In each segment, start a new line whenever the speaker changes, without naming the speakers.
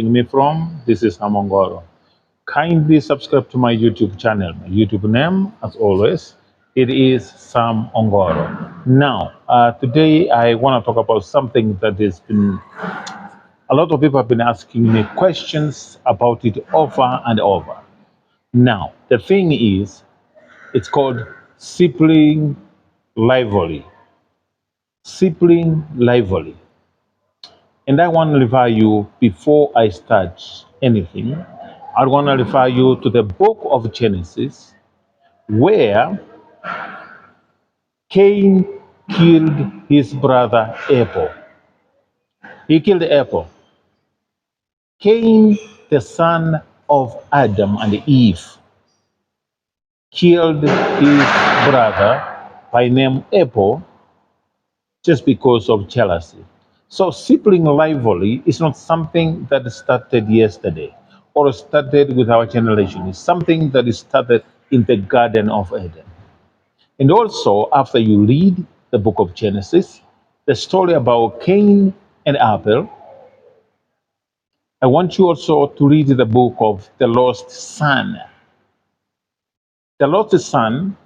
Me from, this is Hamongoro. Kindly subscribe to my YouTube channel. My YouTube name, as always, it is Sam Ongoro. Now, today I want to talk about something that has been a lot of people have been asking me questions about it over and over. Now, the thing is, it's called sibling rivalry. Sibling rivalry. And I want to refer you, before I start anything, I want to refer you to the book of Genesis, where Cain killed his brother Abel. He killed Abel. Cain, the son of Adam and Eve, killed his brother by name Abel just because of jealousy. So sibling rivalry is not something that started yesterday or started with our generation. It's something that is started in the Garden of Eden. And also, after you read the book of Genesis, the story about Cain and Abel, I want you also to read the book of the lost son. The lost son,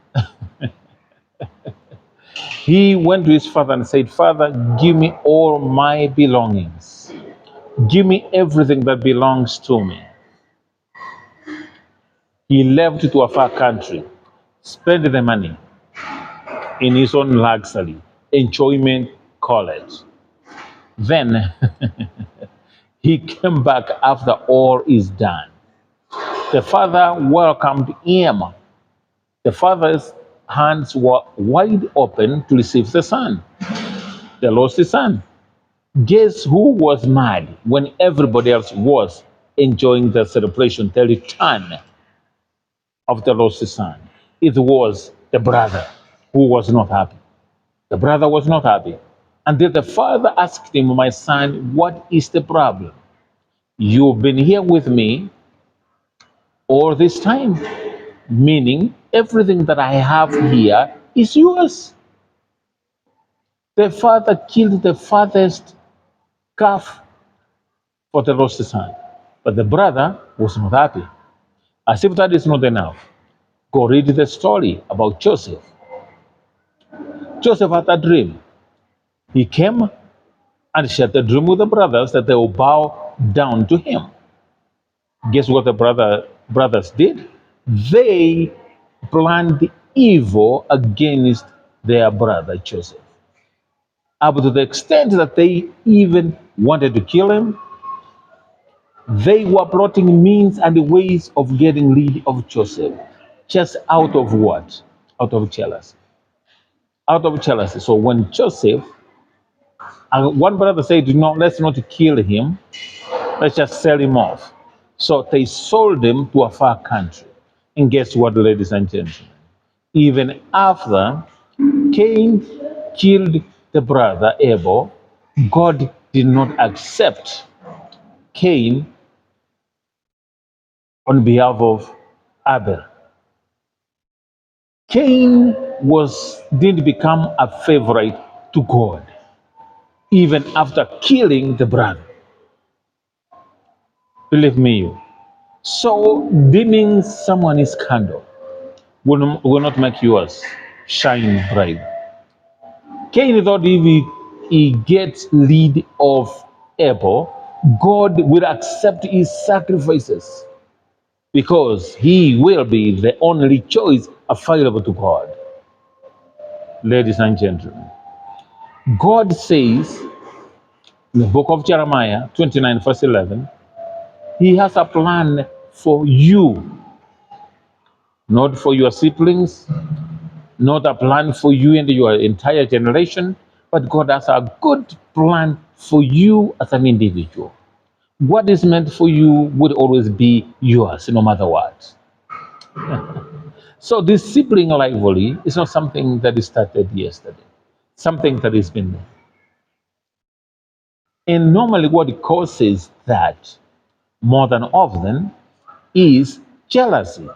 he went to his father and said, Father, give me all my belongings. Give me everything that belongs to me. He left to a far country, spent the money in his own luxury, enjoyment, college. Then he came back after all is done. The father welcomed him. The father's hands were wide open to receive the son, the lost son. Guess who was mad when everybody else was enjoying the celebration, the return of the lost son? It was the brother who was not happy. The brother was not happy. And then the father asked him, my son, what is the problem? You've been here with me all this time, meaning everything that I have here is yours. The father killed the farthest calf for the lost son, but the brother was not happy. As if that is not enough, go read the story about Joseph. Joseph had a dream. He came and shared the dream with the brothers that they will bow down to him. Guess what the brothers did? They planned evil against their brother Joseph, up to the extent that they even wanted to kill him. They were plotting means and ways of getting rid of Joseph, just out of what? Out of jealousy. Out of jealousy. So when Joseph, and one brother said, no, let's not kill him, let's just sell him off. So they sold him to a far country. And guess what, ladies and gentlemen? Even after Cain killed the brother Abel, God did not accept Cain on behalf of Abel. Cain didn't become a favorite to God even after killing the brother. Believe me. So dimming someone's candle will not make yours shine bright. Cain thought if he gets rid of Abel, God will accept his sacrifices because he will be the only choice available to God. Ladies and gentlemen, God says in the book of Jeremiah 29, verse 11, He has a plan for you, not for your siblings, not a plan for you and your entire generation, but God has a good plan for you as an individual. What is meant for you would always be yours, no matter what. So this sibling rivalry is not something that is started yesterday, something that has been there. And normally what causes that more than often is jealousy,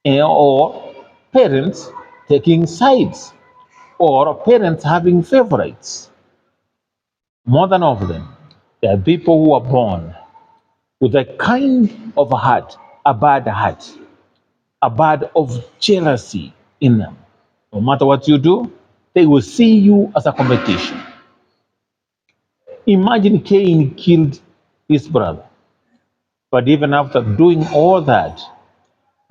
or parents taking sides, or parents having favorites. More than often, There are people who are born with a kind of heart, a bad heart, a bad of jealousy in them. No matter what you do, they will see you as a competition. Imagine Cain killed his brother, but even after doing all that,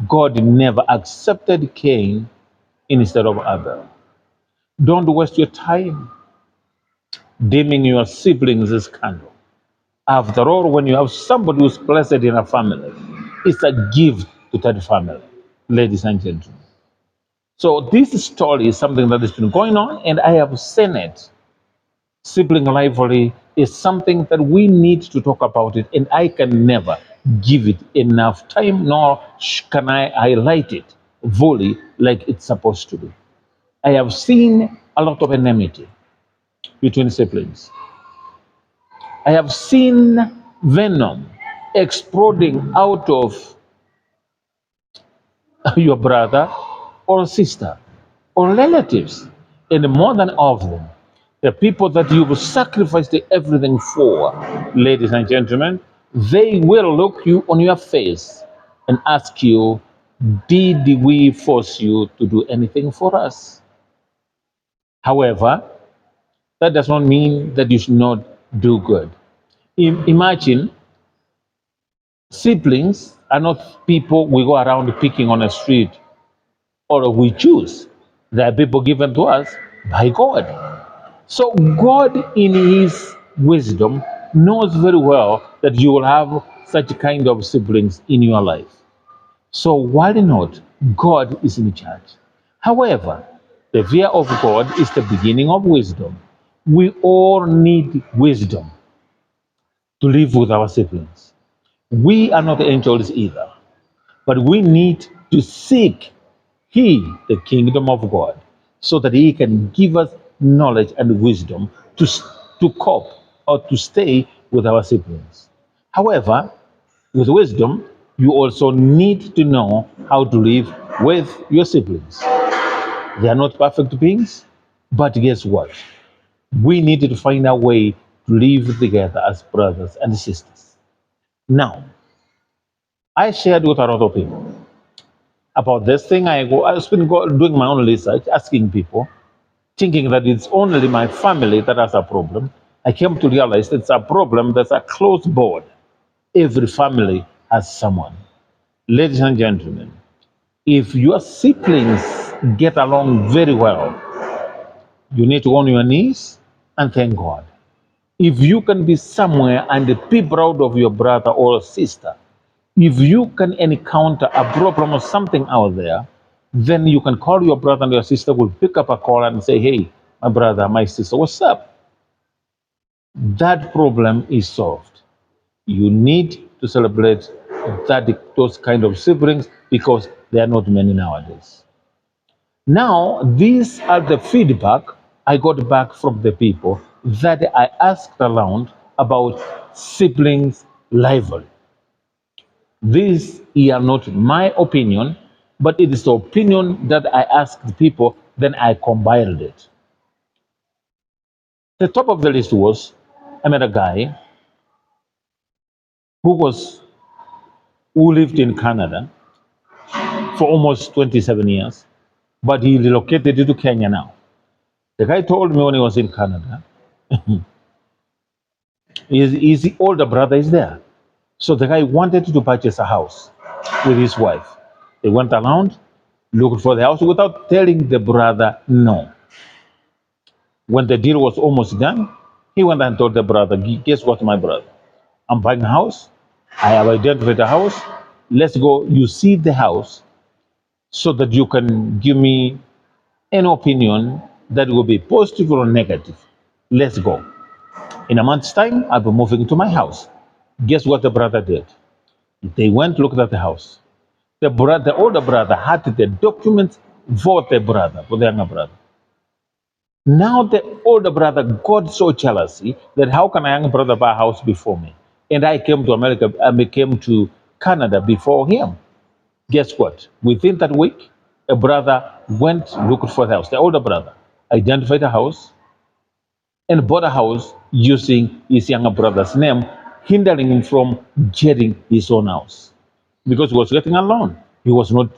God never accepted Cain instead of Abel. Don't waste your time deeming your siblings as scandal. After all, when you have somebody who's blessed in a family, it's a gift to that family, ladies and gentlemen. So this story is something that has been going on, and I have seen it. Sibling rivalry is something that we need to talk about it, and I can never give it enough time, nor can I highlight it fully like it's supposed to be. I have seen a lot of enmity between siblings. I have seen venom exploding out of your brother or sister or relatives. And more than all of them, the people that you've sacrificed everything for, ladies and gentlemen, they will look you on your face and ask you, did we force you to do anything for us? However, that does not mean that you should not do good. Imagine siblings are not people we go around picking on the street or we choose. They are people given to us by God. So God, in His wisdom, knows very well that you will have such kind of siblings in your life. So why not? God is in charge. However, the fear of God is the beginning of wisdom. We all need wisdom to live with our siblings. We are not angels either, but we need to seek the kingdom of God, so that He can give us knowledge and wisdom to cope or to stay with our siblings. However, with wisdom, you also need to know how to live with your siblings. They are not perfect beings, but guess what? We need to find a way to live together as brothers and sisters. Now, I shared with a lot of people about this thing. I've been doing my own research, asking people, thinking that it's only my family that has a problem. I came to realize it's a problem that's a closed board. Every family has someone. Ladies and gentlemen, if your siblings get along very well, you need to go on your knees and thank God. If you can be somewhere and be proud of your brother or sister, if you can encounter a problem or something out there, then you can call your brother and your sister will pick up a call and say, hey, my brother, my sister, what's up? That problem is solved. You need to celebrate those kind of siblings because there are not many nowadays. Now, these are the feedback I got back from the people that I asked around about siblings rivalry. These are not my opinion, but it is the opinion that I asked people, then I compiled it. The top of the list was I met a guy who was who lived in Canada for almost 27 years, but he relocated to Kenya now. The guy told me when he was in Canada, his older brother is there. So the guy wanted to purchase a house with his wife. They went around, looked for the house without telling the brother no. When the deal was almost done, he went and told the brother, guess what, my brother? I'm buying a house. I have identified a house. Let's go. You see the house so that you can give me an opinion that will be positive or negative. Let's go. In a month's time, I'll be moving to my house. Guess what the brother did? They went, looked at the house. The older brother had the documents for the brother, for the younger brother. Now the older brother got so jealousy that how can a younger brother buy a house before me? And I came to America, I came to Canada before him. Guess what? Within that week, a brother went looking for the house. The older brother identified a house and bought a house using his younger brother's name, hindering him from getting his own house because he was getting a loan. He was not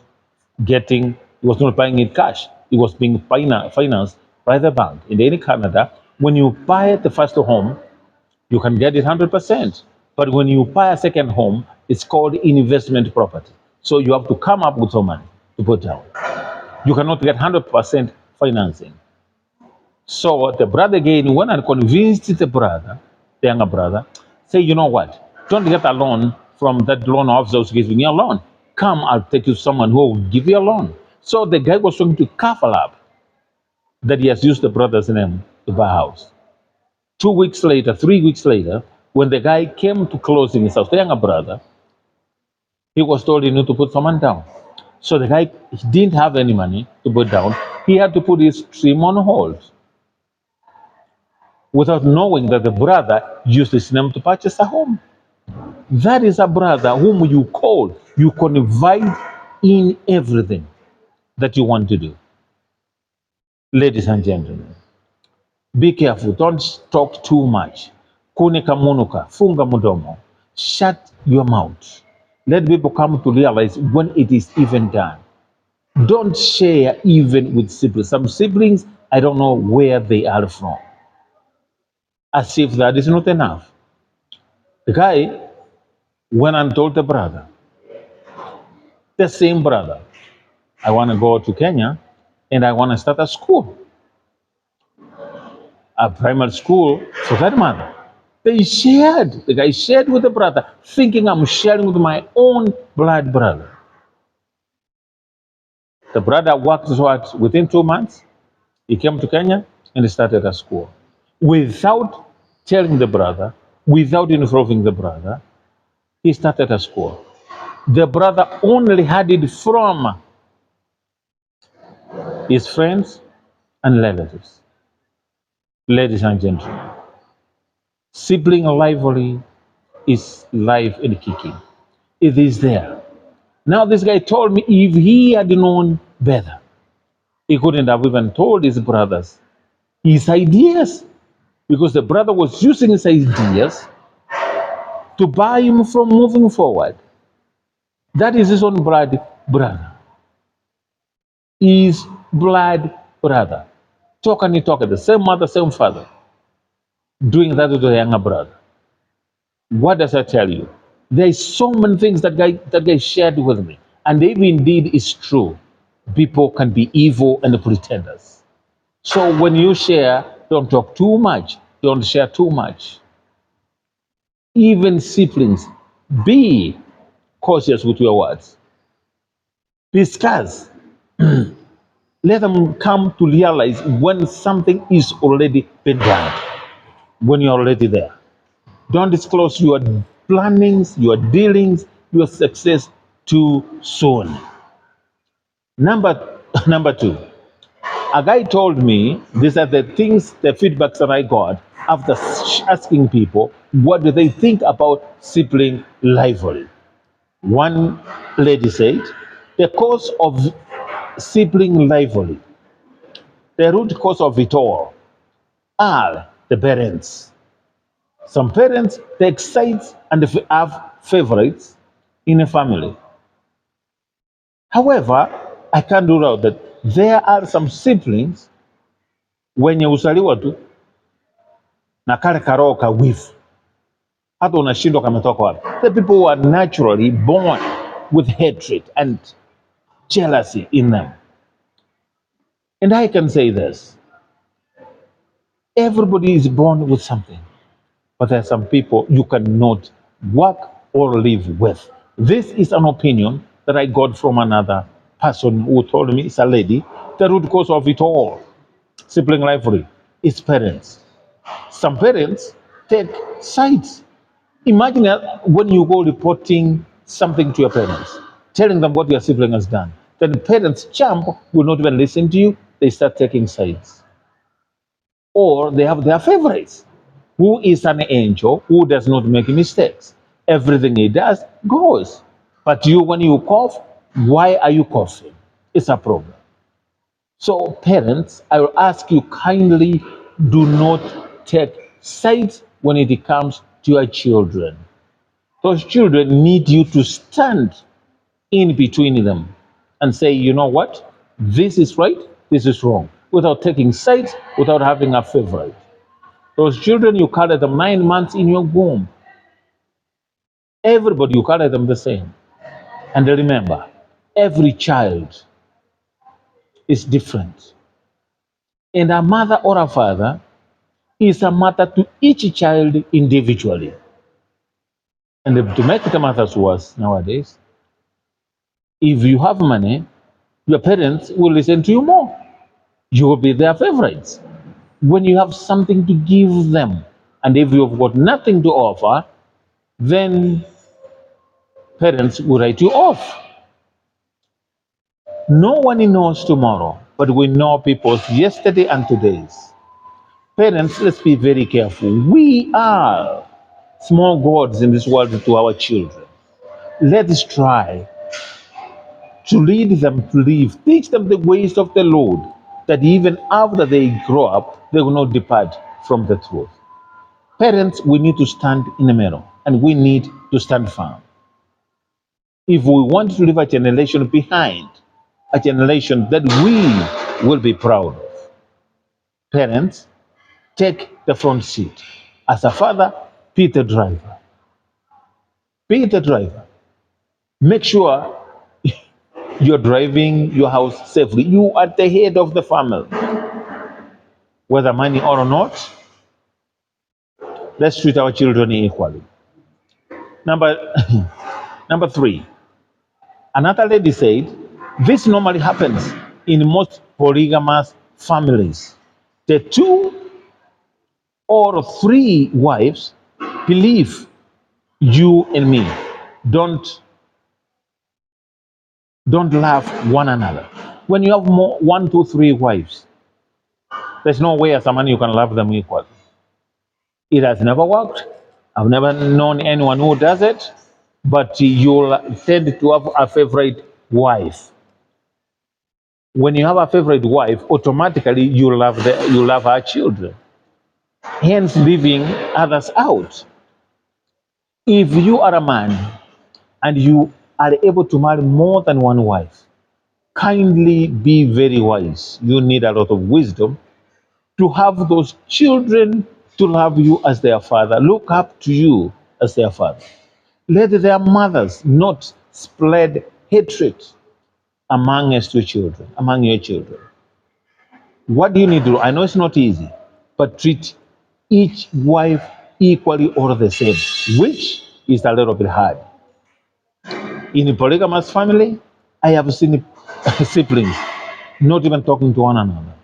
buying it cash. It was being financed by the bank. In Canada, when you buy the first home, you can get it 100%. But when you buy a second home, it's called investment property. So you have to come up with some money to put down. You cannot get 100% financing. So the brother again went and convinced the younger brother, say, you know what? Don't get a loan from that loan officer who's giving you a loan. Come, I'll take you to someone who will give you a loan. So the guy was trying to cover up that he has used the brother's name to buy a house. 2 weeks later, 3 weeks later, when the guy came to closing his house, the younger brother, he was told he need to put someone down. So the guy he didn't have any money to put down. He had to put his dream on hold without knowing that the brother used his name to purchase a home. That is a brother whom you call, you confide in everything that you want to do. Ladies and gentlemen, be careful. Don't talk too much. Kunika munuka, funga mudomo. Shut your mouth. Let people come to realize when it is even done. Don't share even with siblings. Some siblings, I don't know where they are from. As if that is not enough. The guy went and told the brother, the same brother, I want to go to Kenya and I want to start a school, a primary school for that matter. The guy shared with the brother, thinking I'm sharing with my own blood brother. The brother worked hard. Within 2 months, he came to Kenya and he started a school. Without telling the brother, without involving the brother, he started a school. The brother only had it from his friends and relatives. Ladies and gentlemen, sibling rivalry is live and kicking. It is there. Now, this guy told me if he had known better, he couldn't have even told his brothers his ideas because the brother was using his ideas to buy him from moving forward. That is his own blood brother. His blood brother. Talk and he talk, the same mother, same father, doing that to the younger brother. What does that tell you? There is so many things that guy shared with me. And if indeed is true, people can be evil and pretenders. So when you share, don't talk too much. Don't share too much. Even siblings, be cautious with your words. Discuss. Let them come to realize when something is already been done, when you're already there. Don't disclose your plannings, your dealings, your success too soon. Number number two, a guy told me these are the things, the feedbacks that I got after asking people what do they think about sibling rivalry. One lady said, the cause of sibling rivalry, the root cause of it all are the parents. Some parents they excite and have favorites in a family. However, I can't rule out that there are some siblings wenye usaliwa tu na kale karoho ka wivu, hata unashindwa kametoka wapi. The people who are naturally born with hatred and jealousy in them. And I can say this, everybody is born with something, but there are some people you cannot work or live with. This is an opinion that I got from another person who told me, it's a lady, the root cause of it all, sibling rivalry, is parents. Some parents take sides. Imagine when you go reporting something to your parents, telling them what your sibling has done. Then parents jump, will not even listen to you, they start taking sides. Or they have their favorites. Who is an angel who does not make mistakes? Everything he does goes. But you, when you cough, why are you coughing? It's a problem. So, parents, I will ask you kindly do not take sides when it comes to your children. Those children need you to stand in between them and say, you know what? This is right, this is wrong, without taking sides, without having a favorite. Those children, you carry them 9 months in your womb. Everybody, you carry them the same. And remember, every child is different. And a mother or a father is a mother to each child individually. And to make the matters worse nowadays, if you have money, your parents will listen to you more. You will be their favorites. When you have something to give them, and if you've got nothing to offer, then parents will write you off. No one knows tomorrow, but we know people's yesterday and today's. Parents, let's be very careful. We are small gods in this world to our children. Let us try to lead them to live, teach them the ways of the Lord, that even after they grow up, they will not depart from the truth. Parents, we need to stand in the middle and we need to stand firm. If we want to leave a generation behind, a generation that we will be proud of, parents, take the front seat. As a father, be the driver. Be the driver. Make sure you're driving your house safely. You are the head of the family. Whether money or not, let's treat our children equally. Number, number three, another lady said, this normally happens in most polygamous families. The two or three wives believe you and me don't don't love one another. When you have more, one, two, three wives, there's no way as a man you can love them equally. It has never worked. I've never known anyone who does it, but you'll tend to have a favorite wife. When you have a favorite wife, automatically you love her children, hence leaving others out. If you are a man and you are able to marry more than one wife, kindly be very wise. You need a lot of wisdom to have those children to love you as their father, look up to you as their father. Let their mothers not spread hatred amongst your children, among your children. What do you need to do? I know it's not easy, but treat each wife equally or the same, which is a little bit hard. In a polygamous family, I have seen siblings not even talking to one another.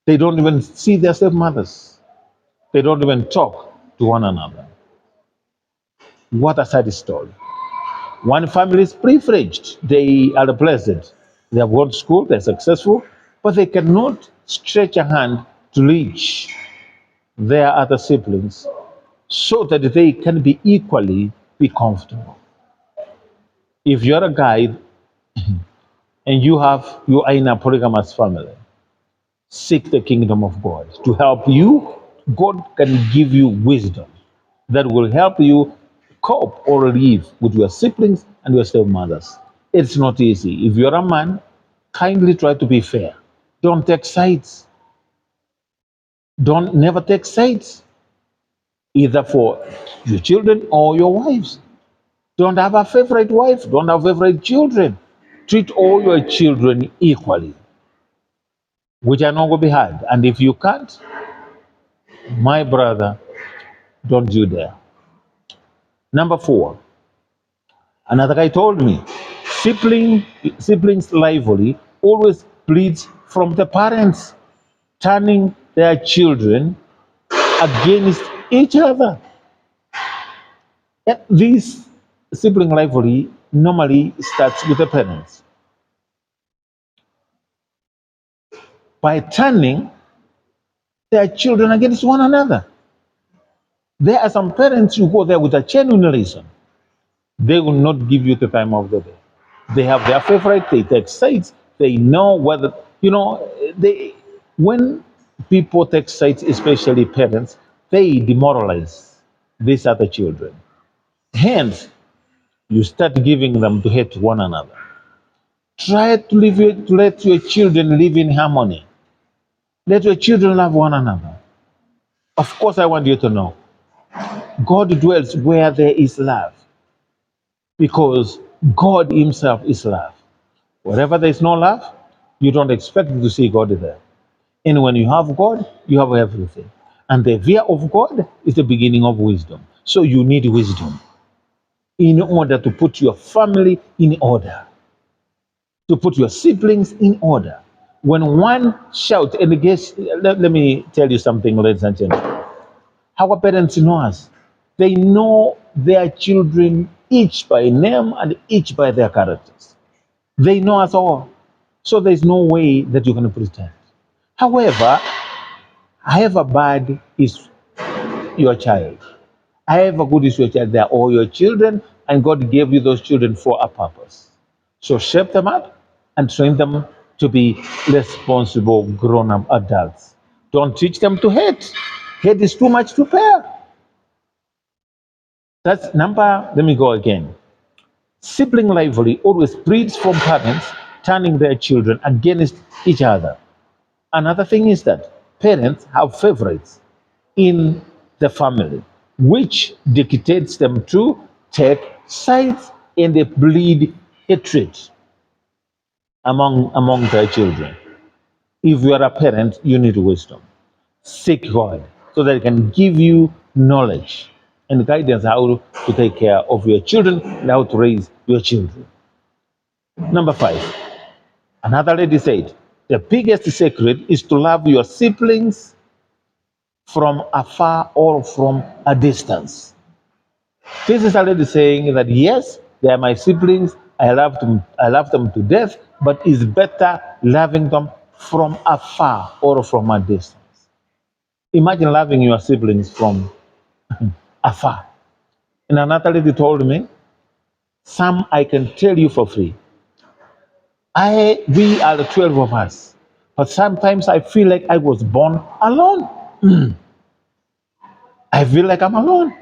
They don't even see their stepmothers. They don't even talk to one another. What a sad story. One family is privileged. They are blessed. They have gone to school, they're successful, but they cannot stretch a hand to reach their other siblings so that they can be equally be comfortable. If you're a guy and you are in a polygamous family, seek the kingdom of God to help you. God can give you wisdom that will help you cope or live with your siblings and your stepmothers. It's not easy. If you're a man, kindly try to be fair. Don't take sides. Don't never take sides, either for your children or your wives. Don't have a favorite wife. Don't have favorite children. Treat all your children equally, which are not going to be hard. And if you can't, my brother, don't you dare. Number four, another guy told me, siblings rivalry always bleeds from the parents, turning their children against each other. And this sibling rivalry normally starts with the parents. By turning their children against one another. There are some parents who go there with a genuine reason. They will not give you the time of the day. They have their favorite, they take sides, they know whether, they, when People take sides, especially parents, they demoralize these other children. Hence, you start giving them to hate one another. Try to, to let your children live in harmony. Let your children love one another. Of course, I want you to know God dwells where there is love because God Himself is love. Wherever there is no love, you don't expect to see God there. And when you have God, you have everything. And the fear of God is the beginning of wisdom. So you need wisdom in order to put your family in order, to put your siblings in order. When one shouts, and guess, let me tell you something, ladies and gentlemen. Our parents know us. They know their children each by name and each by their characters. They know us all. So there's no way that you can pretend. However, however bad is your child, however good is your child, they are all your children, and God gave you those children for a purpose. So shape them up and train them to be responsible grown up adults. Don't teach them to hate. Hate is too much to bear. That's number, let me go again. Sibling rivalry always breeds from parents turning their children against each other. Another thing is that parents have favorites in the family, which dictates them to take sides and they bleed hatred among their children. If you are a parent, you need wisdom. Seek God so that He can give you knowledge and guidance how to take care of your children and how to raise your children. Number 5, another lady said, the biggest secret is to love your siblings from afar or from a distance. This is a lady saying that yes, they are my siblings, I love them to death, but it's better loving them from afar or from a distance. Imagine loving your siblings from afar. And another lady told me, Sam, I can tell you for free. We are the 12 of us, but sometimes I feel like I was born alone. I feel like I'm alone.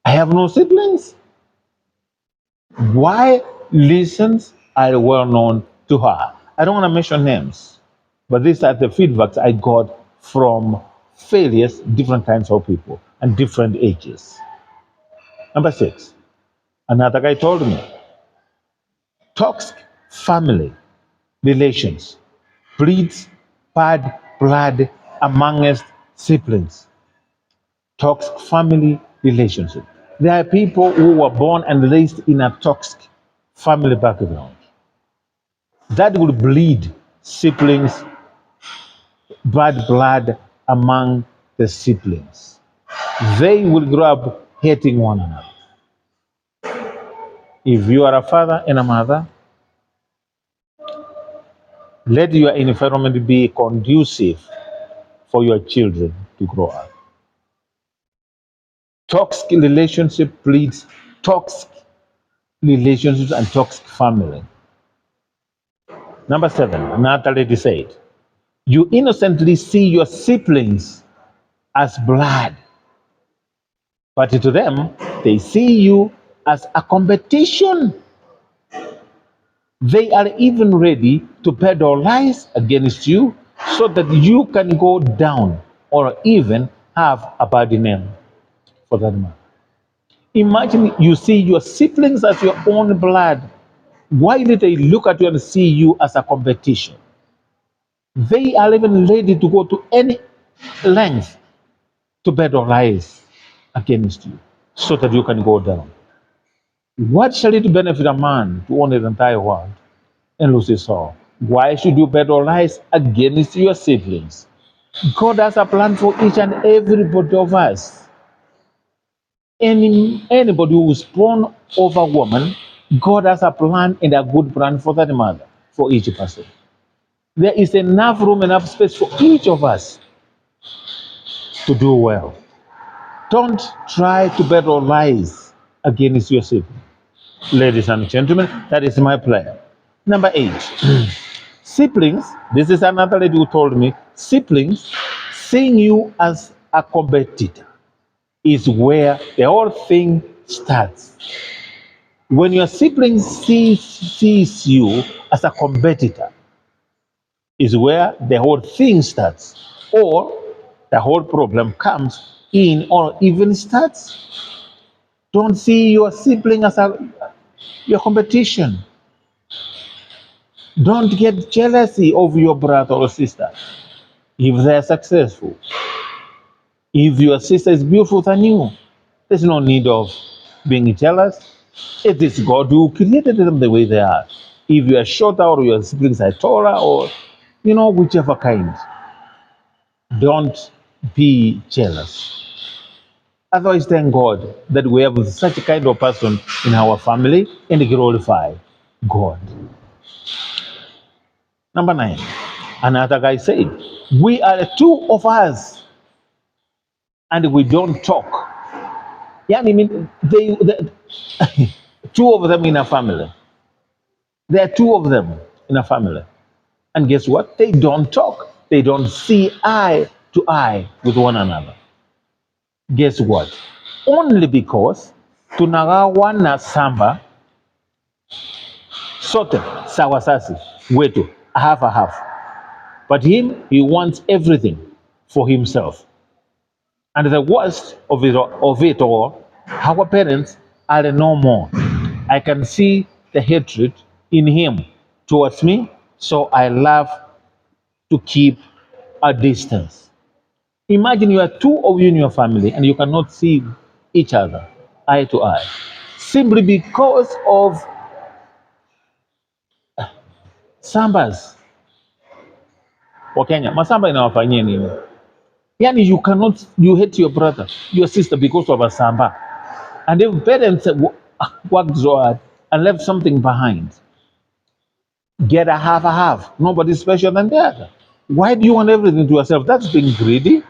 I have no siblings. Why? Listens are well known to her. I don't want to mention names, but these are the feedbacks I got from various different kinds of people and different ages. Number 6, another guy told me, toxic family relations breeds bad blood amongst siblings. Toxic family relationship. There are people who were born and raised in a toxic family background. That will bleed siblings, bad blood among the siblings. They will grow up hating one another. If you are a father and a mother, let your environment be conducive for your children to grow up. Toxic relationship breeds toxic relationships and toxic family. Number 7, another lady said, you innocently see your siblings as blood, but to them, they see you as a competition. They are even ready to peddle lies against you so that you can go down or even have a bad name for that matter. Imagine you see your siblings as your own blood. Why did they look at you and see you as a competition? They are even ready to go to any length to peddle lies against you so that you can go down. What shall it benefit a man to own the entire world and lose his soul? Why should you bet all lies against your siblings? God has a plan for each and everybody of us. Anybody who is born of a woman, God has a plan and a good plan for that mother, for each person. There is enough room, enough space for each of us to do well. Don't try to bet all lies against your sibling. Ladies and gentlemen, that is my plan. Number 8. Siblings, this is another lady who told me, siblings seeing you as a competitor is where the whole thing starts. When your sibling sees you as a competitor, is where the whole thing starts, or the whole problem comes in, or even starts. Don't see your sibling as your competition. Don't get jealousy of your brother or sister if they're successful. If your sister is beautiful than you, there's no need of being jealous. It is God who created them the way they are. If you are shorter or your siblings are taller or, whichever kind, don't be jealous. Otherwise, thank God that we have such a kind of person in our family and glorify God. Number 9, another guy said, we are two of us and we don't talk. Yeah, I mean, two of them in a family. There are two of them in a family. And guess what? They don't talk. They don't see eye to eye with one another. Guess what? Only because tunagawana samba sote sawa sasi wetu half a half. But him, he wants everything for himself. And the worst of it all, our parents are no more. I can see the hatred in him towards me, so I love to keep a distance. Imagine you are two of you in your family and you cannot see each other eye to eye simply because of sambas wa Kenya. Masamba inawafanyia nini? Yani you hate your brother, your sister because of a samba. And if parents worked so hard and left something behind, get a half. Nobody's special than the other. Why do you want everything to yourself? That's being greedy.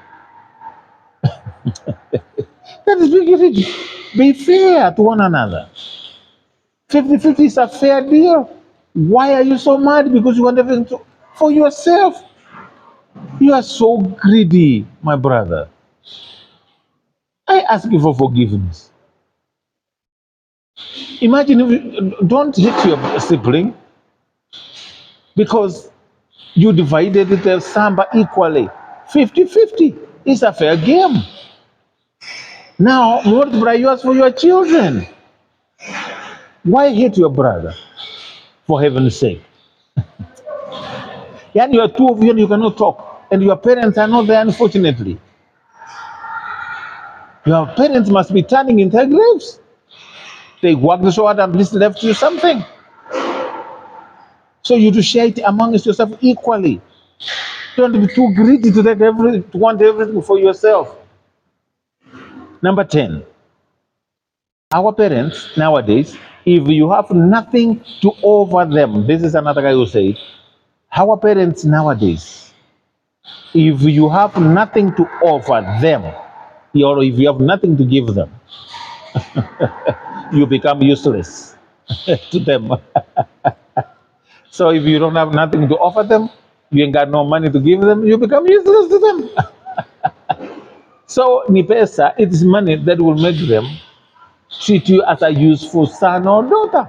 That is being greedy. Be fair to one another. 50-50 is a fair deal. Why are you so mad? Because you want everything for yourself. You are so greedy, my brother. I ask you for forgiveness. Imagine if don't hit your sibling because you divided the samba equally. 50-50 is a fair game. Now, multiply yours for your children. Why hate your brother? For heaven's sake. And you are two of you and you cannot talk. And your parents are not there, unfortunately. Your parents must be turning in their graves. They worked so hard and at least left you something. So you to share it amongst yourself equally. Don't be too greedy to want everything for yourself. Number 10. Our parents nowadays, if you have nothing to offer them, this is another guy who said, our parents nowadays, if you have nothing to offer them, or if you have nothing to give them, you become useless to them. So if you don't have nothing to offer them, you ain't got no money to give them, you become useless to them. So Nipesa, it is money that will make them treat you as a useful son or daughter.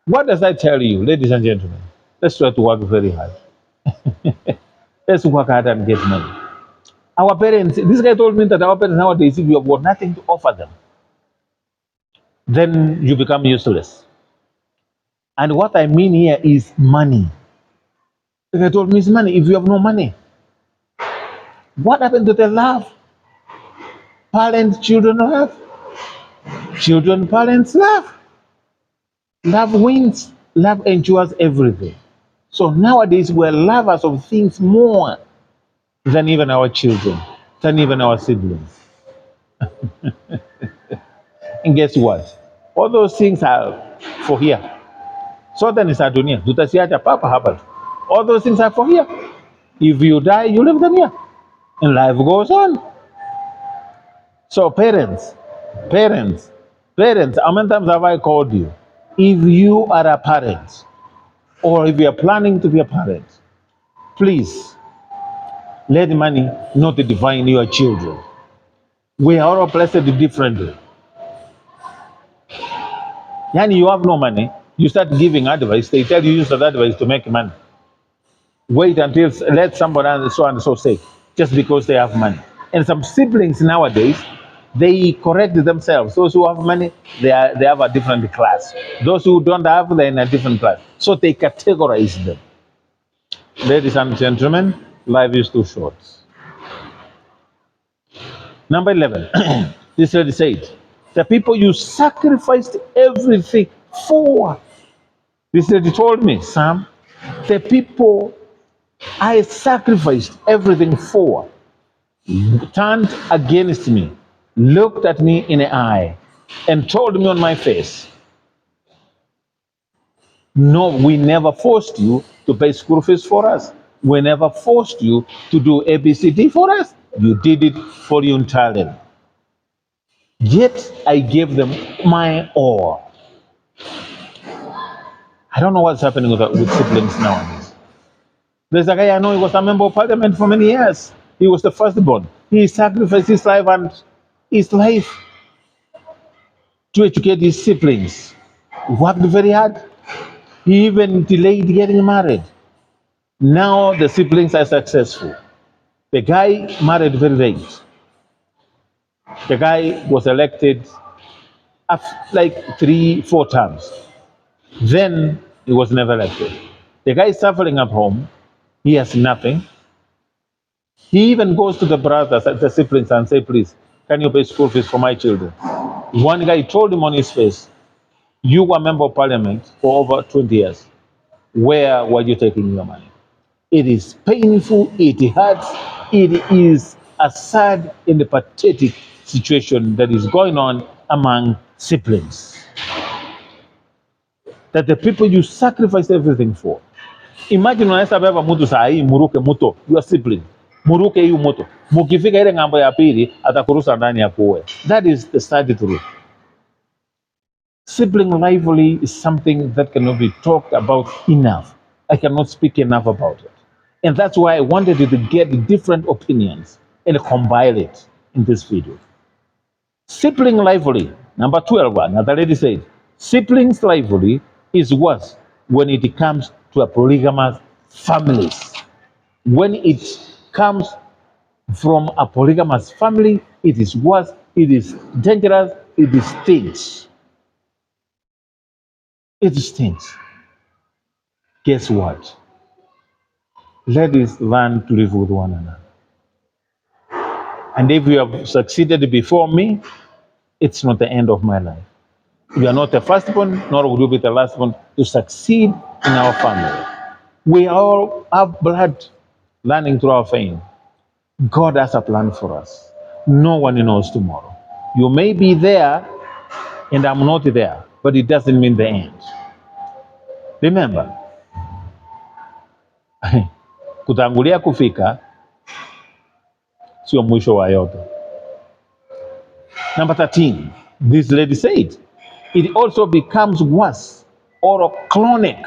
What does that tell you, ladies and gentlemen? Let's try to work very hard. Let's work hard and get money. Our parents, this guy told me that our parents nowadays, if you have got nothing to offer them, then you become useless. And what I mean here is money. The guy told me it's money. If you have no money, what happened to the love parents, children have? Children, parents love. Love wins. Love ensures everything. So nowadays we're lovers of things more than even our children, than even our siblings. And guess what? All those things are for here. So then it's dunia. Tutasiacha papa hapa. All those things are for here. If you die, you leave them here. And life goes on. So parents, how many times have I called you? If you are a parent, or if you are planning to be a parent, please Let money not define your children. We are all blessed differently. Yani you have no money, you start giving advice, they tell you use that advice to make money. Wait until let somebody and so say, just because they have money. And some siblings nowadays, they correct themselves. Those who have money, they have a different class. Those who don't have, they're in a different class. So they categorize them. Ladies and gentlemen, life is too short. Number 11, this lady said, the people you sacrificed everything for. This lady told me, Sam, the people I sacrificed everything for turned against me, looked at me in the eye, and told me on my face, no, we never forced you to pay school fees for us. We never forced you to do ABCD for us. You did it for you entirely. Yet I gave them my all. I don't know what's happening with siblings nowadays. There's a guy I know, he was a member of parliament for many years. He was the firstborn. He sacrificed his life to educate his siblings. Worked very hard. He even delayed getting married. Now the siblings are successful. The guy married very late. The guy was elected like 3, 4 times. Then he was never elected. The guy is suffering at home. He has nothing. He even goes to the brothers, the siblings, and say, please, can you pay school fees for my children? One guy told him on his face, you were a member of parliament for over 20 years. Where were you taking your money? It is painful, it hurts, it is a sad and a pathetic situation that is going on among siblings. That the people you sacrifice everything for. Imagine unaweza beba mtu saa hii muruke moto, your sibling. Muruke hiyo moto. Mukifika ile ngambo ya pili atakurusa ndani ya kuwe. That is the sad truth. Sibling rivalry is something that cannot be talked about enough. I cannot speak enough about it. And that's why I wanted you to get different opinions and compile it in this video. Sibling rivalry, number 12, another lady said, siblings rivalry is worse when it comes to a polygamous families. When it comes from a polygamous family, it is worse, it is dangerous, it is stinks. It stinks. Guess what? Let us learn to live with one another. And if you have succeeded before me, it's not the end of my life. You are not the firstborn, nor will you be the lastborn to succeed in our family. We all have blood running through our veins. God has a plan for us. No one knows tomorrow. You may be there and I'm not there, but it doesn't mean the end. Remember, kutangulia kufika sio mwisho wa yote. Number 13, this lady said, it also becomes worse or chronic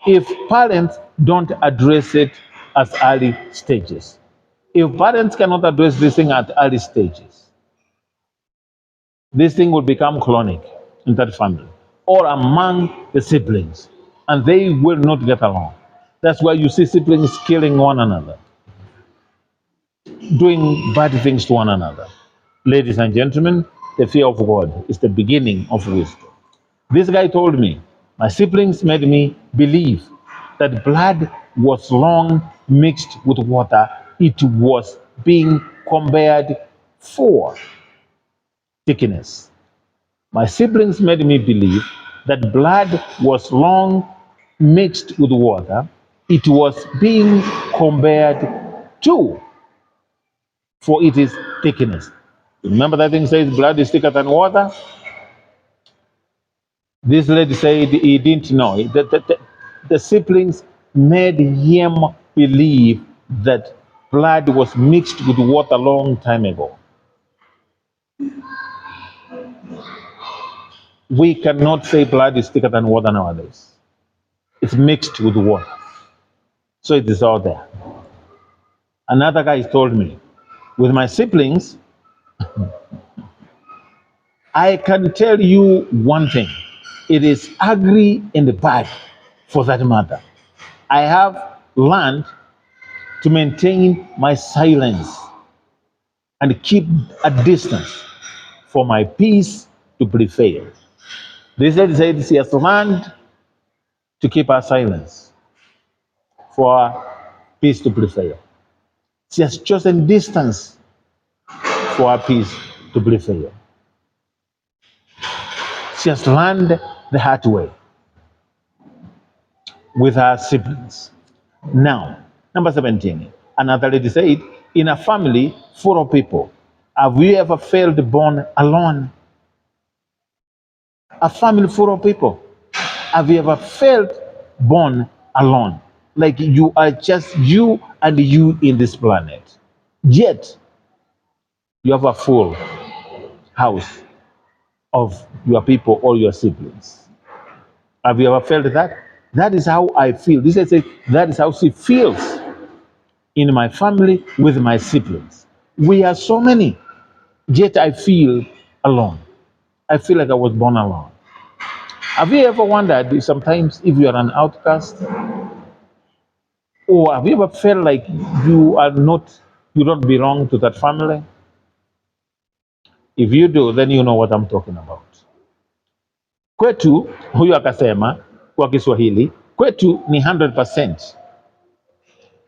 if parents don't address it at early stages. If parents cannot address this thing at early stages, this thing will become chronic in that family or among the siblings, and they will not get along. That's why you see siblings killing one another, doing bad things to one another. Ladies and gentlemen, the fear of God is the beginning of wisdom. This guy told me, my siblings made me believe that blood was long mixed with water. It was being compared for thickness. My siblings made me believe that blood was long mixed with water. It was being compared to for its thickness. Remember that thing says blood is thicker than water? This lady said he didn't know. The siblings made him believe that blood was mixed with water a long time ago. We cannot say blood is thicker than water nowadays. It's mixed with water. So it is all there. Another guy told me, with my siblings, I can tell you one thing. It is ugly and bad for that matter. I have learned to maintain my silence and keep a distance for my peace to prevail. This lady said she has learned to keep her silence for her peace to prevail. She has chosen distance for her peace to prevail. She has learned the hard way with her siblings. Now, number 17, another lady said, in a family full of people, have you ever felt born alone? A family full of people. Have you ever felt born alone? Like you are just you and you in this planet. Yet, you have a full house of your people or your siblings. Have you ever felt that? That is how I feel. This is that is how she feels in my family with my siblings. We are so many, yet I feel alone. I feel like I was born alone. Have you ever wondered sometimes if you are an outcast? Or have you ever felt like you don't belong to that family? If you do, then you know what I'm talking about. Kwetu, huyu akasema kwa Kiswahili, kwetu ni 100%.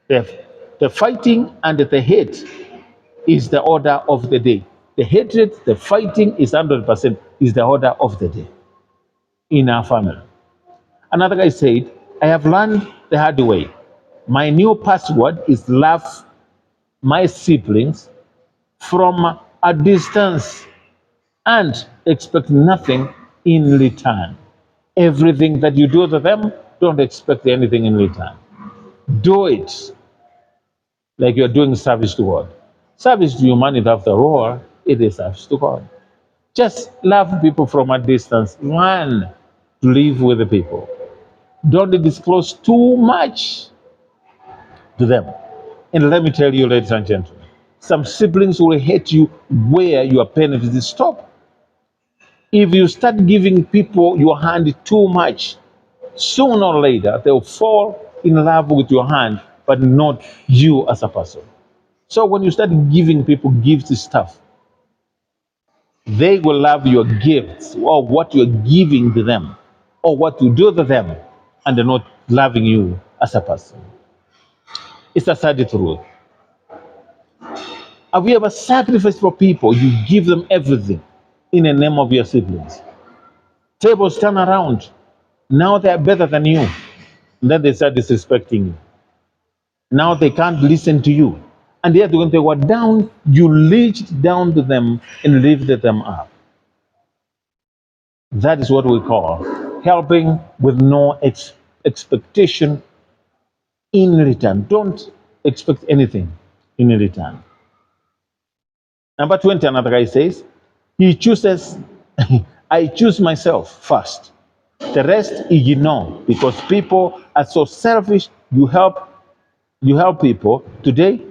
The, the fighting and the hate is the order of the day. The hatred, the fighting is 100% is the order of the day in our family. Another guy said, I have learned the hard way. My new password is love my siblings from a distance and expect nothing in return. Everything that you do to them, don't expect anything in return. Do it like you're doing service to God. Service to humanity, after all, it is service to God. Just love people from a distance. Learn to live with the people. Don't disclose too much to them. And let me tell you, ladies and gentlemen, some siblings will hate you where your benefits stop. If you start giving people your hand too much, sooner or later they'll fall in love with your hand, but not you as a person. So when you start giving people gifts stuff, they will love your gifts or what you're giving to them or what you do to them, and they're not loving you as a person. It's a sad truth. Have you ever sacrificed for people? You give them everything in the name of your siblings. Tables turn around. Now they are better than you. And then they start disrespecting you. Now they can't listen to you. And yet when they were down, you reached down to them and lifted them up. That is what we call helping with no expectation in return. Don't expect anything in return. Number 20, another guy says, he chooses, I choose myself first. The rest ignore because people are so selfish. You help people today,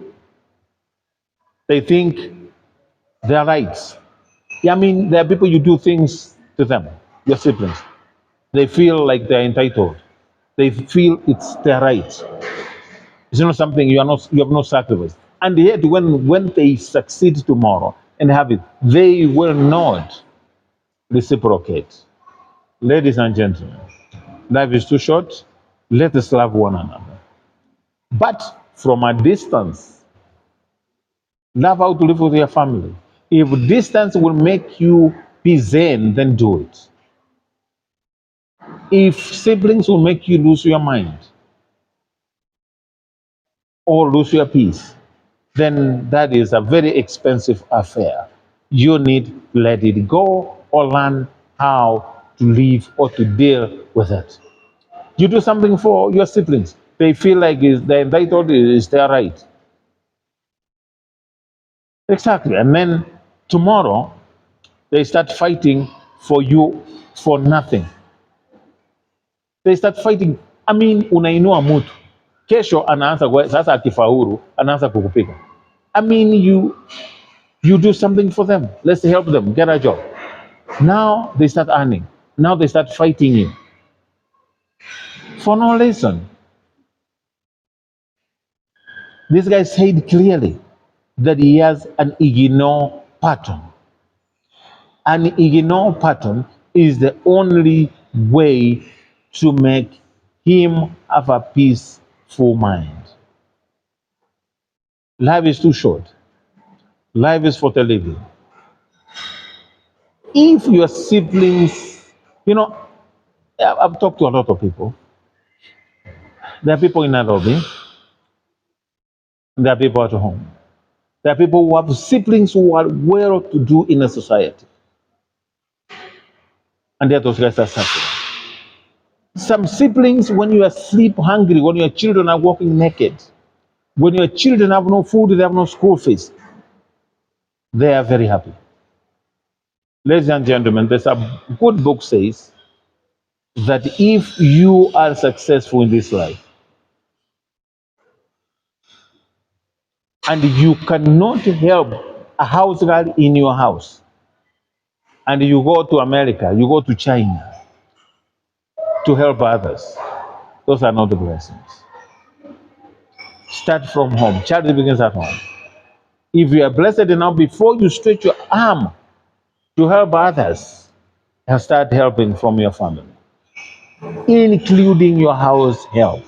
they think they're right. Yeah, I mean, there are people you do things to them, your siblings. They feel like they're entitled. They feel it's their right. It's not something you have no sacrifice. And yet when they succeed tomorrow and have it, they will not reciprocate. Ladies and gentlemen, life is too short. Let us love one another. But from a distance, love how to live with your family. If distance will make you be zen, then do it. If siblings will make you lose your mind or lose your peace, then that is a very expensive affair. You need to let it go or learn how to live or to deal with it. You do something for your siblings, they feel like they're entitled, is their right. Exactly. And then tomorrow, they start fighting for you for nothing. They start fighting. I mean, unainua mtu Kesho anaanza sasa akifaulu anaanza kukupiga. I mean you do something for them. Let's help them get a job. Now they start earning. Now they start fighting you for no reason. This guy said clearly that he has an ignore pattern. An ignore pattern is the only way to make him have a peaceful mind. Life is too short. Life is for the living. If your siblings, you know, I've talked to a lot of people. There are people in Nairobi, there are people at home. There are people who have siblings who are well to do in a society. And yet those guys are suffering. Some siblings, when you are sleep hungry, when your children are walking naked, when your children have no food, they have no school fees, they are very happy. Ladies and gentlemen, there's a good book says that if you are successful in this life and you cannot help a house girl in your house, and you go to America, you go to China to help others, those are not the blessings. Start from home. Charity begins at home. If you are blessed enough, before you stretch your arm to help others, and start helping from your family, including your house help.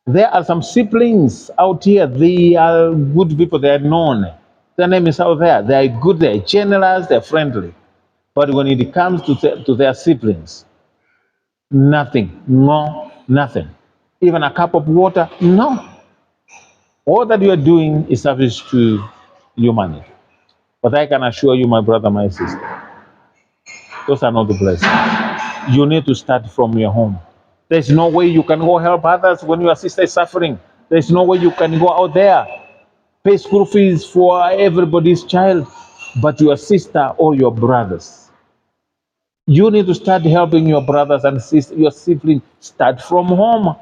There are some siblings out here, they are good people, they are known. Their name is out there. They are good, they are generous, they are friendly. But when it comes to their siblings, nothing, no, nothing. Even a cup of water, no. All that you are doing is service to humanity. But I can assure you, my brother, my sister, those are not the blessings. You need to start from your home. There's no way you can go help others when your sister is suffering. There's no way you can go out there, pay school fees for everybody's child, but your sister or your brothers. You need to start helping your brothers and sisters, your siblings. Start from home.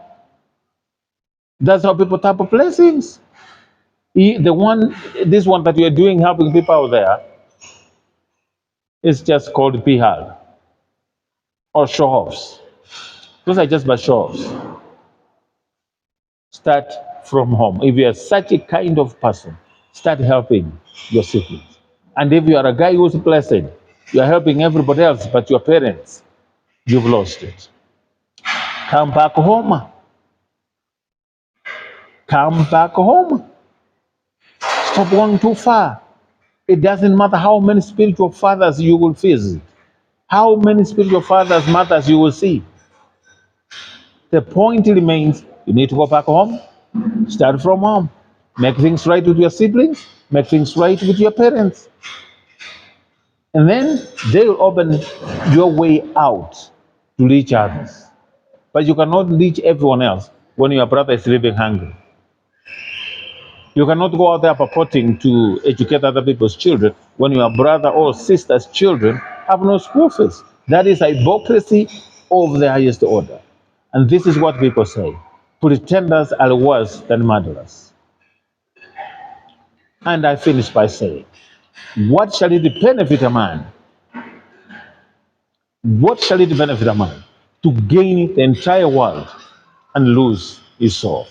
That's how people tap blessings. This one that you're doing, helping people out there, is just called PR or show offs. Those are just by show offs. Start from home. If you are such a kind of person, start helping your siblings. And if you are a guy who's blessed, you are helping everybody else but your parents, you've lost it. Come back home. Come back home. Stop going too far. It doesn't matter how many spiritual fathers you will visit, how many spiritual fathers, mothers you will see. The point remains you need to go back home, start from home, make things right with your siblings, make things right with your parents. And then they will open your way out to reach others. But you cannot reach everyone else when your brother is living hungry. You cannot go out there purporting to educate other people's children when your brother or sister's children have no school fees. That is hypocrisy of the highest order. And this is what people say. Pretenders are worse than murderers. And I finish by saying, what shall it benefit a man? What shall it benefit a man to gain the entire world and lose his soul?